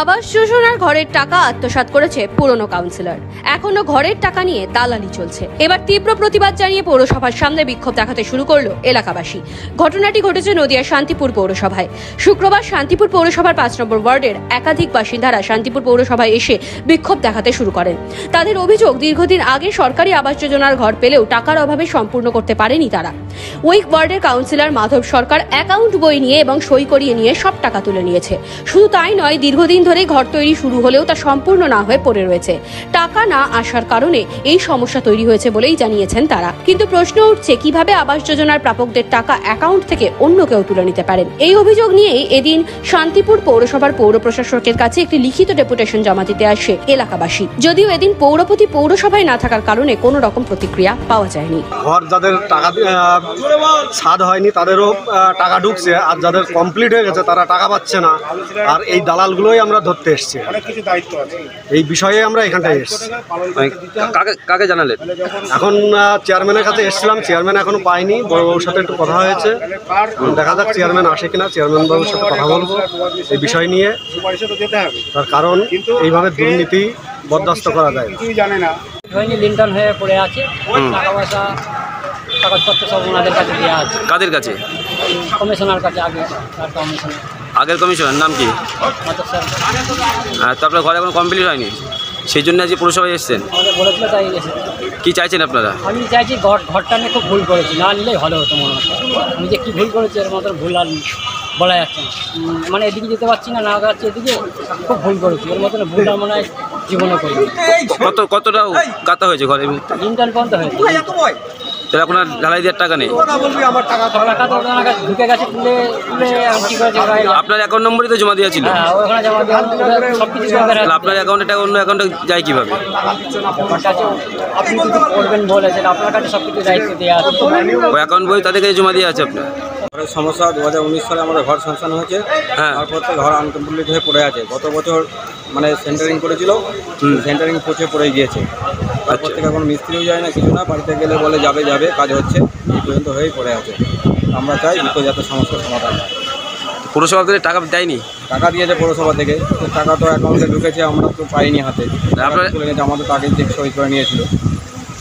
আবাস যোজনার ঘরের টাকা আত্মসাৎ করেছে পুরনো কাউন্সিলর। এখনো ঘরের টাকা নিয়ে দালালি চলছে। এবার তীব্র প্রতিবাদ জানিয়ে পৌরসভার সামনে বিক্ষোভ দেখাতে শুরু করলো এলাকাবাসী। ঘটনাটি ঘটেছে নদিয়ার শান্তিপুর পৌরসভায়। শুক্রবার শান্তিপুর পৌরসভার 5 নম্বর ওয়ার্ডের একাধিক বাসিন্দারা শান্তিপুর পৌরসভায় এসে বিক্ষোভ দেখাতে শুরু করেন। তাদের অভিযোগ, দীর্ঘদিন আগে সরকারি আবাস যোজনার ঘর পেলেও টাকার অভাবে সম্পূর্ণ করতে পারেনি তারা। ওই ওয়ার্ডের কাউন্সিলর মাধব সরকার অ্যাকাউন্ট বই নিয়ে এবং সই করিয়ে নিয়ে সব টাকা তুলে নিয়েছে। শুধু তাই নয়, দীর্ঘদিন ধরে ঘর তৈরি শুরু হলেও তা সম্পূর্ণ না হয়ে পড়ে রয়েছে। টাকা না আসার কারণে এই সমস্যা তৈরি হয়েছে বলেই জানিয়েছেন তারা। কিন্তু প্রশ্ন উঠছে, কিভাবে আবাস যোজনার প্রাপকদের টাকা অ্যাকাউন্ট থেকে অন্য কেউ তুলে নিতে পারেন। এই অভিযোগ নিয়ে এদিন শান্তিপুর পৌরসভার পৌর প্রশাসকের কাছে একটি লিখিত ডেপুটেশন জমা দিতে আসে এলাকাবাসী। যদিও এদিন পৌরপতি পৌরসভায় না থাকার কারণে কোনো রকম প্রতিক্রিয়া পাওয়া যায়নি। ঘর যাদের টাকা ছাদ হয়নি তাদেরও টাকা ঢুকছে, আর যাদের কমপ্লিট হয়ে গেছে তারা টাকা পাচ্ছে না। আর এই দালালগুলোই আমরা ধরতে এসেছি। এই বিষয়ে আমরা এখানটায় এসেছি। কাকে জানালেন? এখন চেয়ারম্যানের কাছে এসেছিলাম, চেয়ারম্যান এখনো পাইনি। বড়বাবুর সাথে একটু কথা হয়েছে, দেখা যাক চেয়ারম্যান আসে কিনা। চেয়ারম্যান বাবুর সাথে কথা বলবো এই বিষয় নিয়ে। তার কারণ এইভাবে দুর্নীতি বরদাস্ত করা যায় না। লিন্টন হয়ে পড়ে আছে, টাকা পয়সা কাগজপত্র সব ওনাদের কাছে দেওয়া আছে। কাদের কাছে? কমিশনার কাছে। আগের কমিশনার নাম কি? তো আপনার ঘর এখন কমপ্লিট হয়নি, সেই জন্য আজকে পৌরসভায় এসেছেন। বলেছিল তাই গেছে। কি চাইছেন আপনারা? আমি চাইছি ঘরটা নিয়ে খুব ভুল করেছি, না নিলেই ভালো হতো মনে হচ্ছে। আমি যে কী ভুল করেছি এর মতন ভুল আর বলা যাচ্ছে না। মানে এদিকে যেতে পারছি না, না যাচ্ছি এদিকে, খুব ভুল করেছি। এর মতন ভুল আর মনে হয় জীবনে করি। কতটা গাতা হয়েছে ঘরে? লিন্টন পর্যন্ত হয়েছে। তাহলে আপনার ঢালাই দেওয়ার টাকা নেই? ঢুকে গেছে, আপনার অ্যাকাউন্ট নম্বরই তো জমা দেওয়া ছিল। আপনার অ্যাকাউন্টে টাকা অন্য অ্যাকাউন্টে যায় কীভাবে? আপনি কিছু করবেন বলেছেন, আপনার কাছে সব কিছু দায়িত্ব দেওয়া আছে। ওই অ্যাকাউন্ট বই তাদের কাছে জমা দেওয়া আছে আপনার? ঘরের সমস্যা 2019 সালে আমাদের ঘর সংস্থান হয়েছে। তারপর থেকে ঘর আনকমপ্লিট হয়ে পড়ে আছে। গত বছর মানে সেন্টারিং করেছিল, সেন্টারিং পচে পড়ে গিয়েছে। তারপর থেকে এখন মিস্ত্রিও যায় না, কিছু না। বাড়িতে গেলে বলে যাবে কাজ হচ্ছে, এই পর্যন্ত হয়েই পড়ে আছে। আমরা চাই দ্রুত যাতে সমস্যার সমাধান হয়। পৌরসভা থেকে টাকা দেয়নি? টাকা দিয়েছে পৌরসভা থেকে, টাকা তো অ্যাকাউন্টে ঢুকেছে, আমরা তো পাইনি হাতে। আপনারা তুলে নিয়েছে, আমাদের আগে চেক সই করে নিয়েছিল।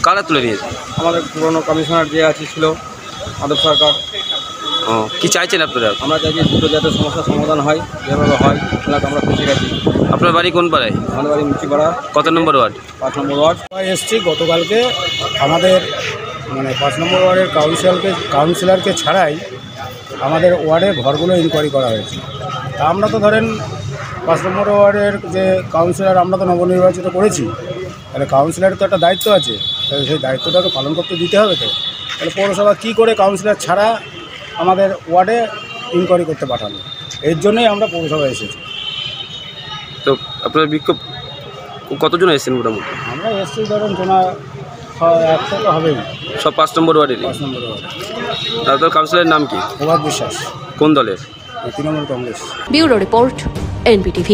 কারা তুলে নিয়েছে? আমাদের পুরনো কমিশনার যে আছে ছিল, মাধব সরকার। কি চাইছেন আপনারা? আমরা চাইছি দ্রুত যাতে সমস্যার সমাধান হয়, যেভাবে হয় এলাকা আমরা খুশি গেছি। আপনার বাড়ি কোন পাড়ায়? আমাদের বাড়ি মুচিপাড়া। কত নম্বর ওয়ার্ড? 5 নম্বর ওয়ার্ড। এসছি গতকালকে। আমাদের 5 নম্বর ওয়ার্ডের কাউন্সিলরকে ছাড়াই আমাদের ওয়ার্ডে ঘরগুলো ইনকোয়ারি করা হয়েছে। তা আমরা তো ধরেন 5 নম্বর ওয়ার্ডের যে কাউন্সিলর, আমরা তো নবনির্বাচিত করেছি, তাহলে কাউন্সিলরের তো একটা দায়িত্ব আছে, তাহলে সেই দায়িত্বটাকে পালন করতে দিতে হবে। তো তাহলে পৌরসভা কী করে কাউন্সিলর ছাড়া আমাদের ওয়ার্ডে ইনকোয়ারি করতে পাঠানো? এর জন্যই আমরা পৌরসভায় এসেছি। তো আপনার বিক্ষোভ কতজন এসেছেন মোটামুটি? আমরা এসেছি ধরুন 100 তো হবেই। সব 5 নম্বর ওয়ার্ডের? 5 নম্বর ওয়ার্ড। তারপর কাউন্সিলরের নাম কি? প্রভাত বিশ্বাস। কোন দলের? Trinamool Congress. Bureau report, NBTV।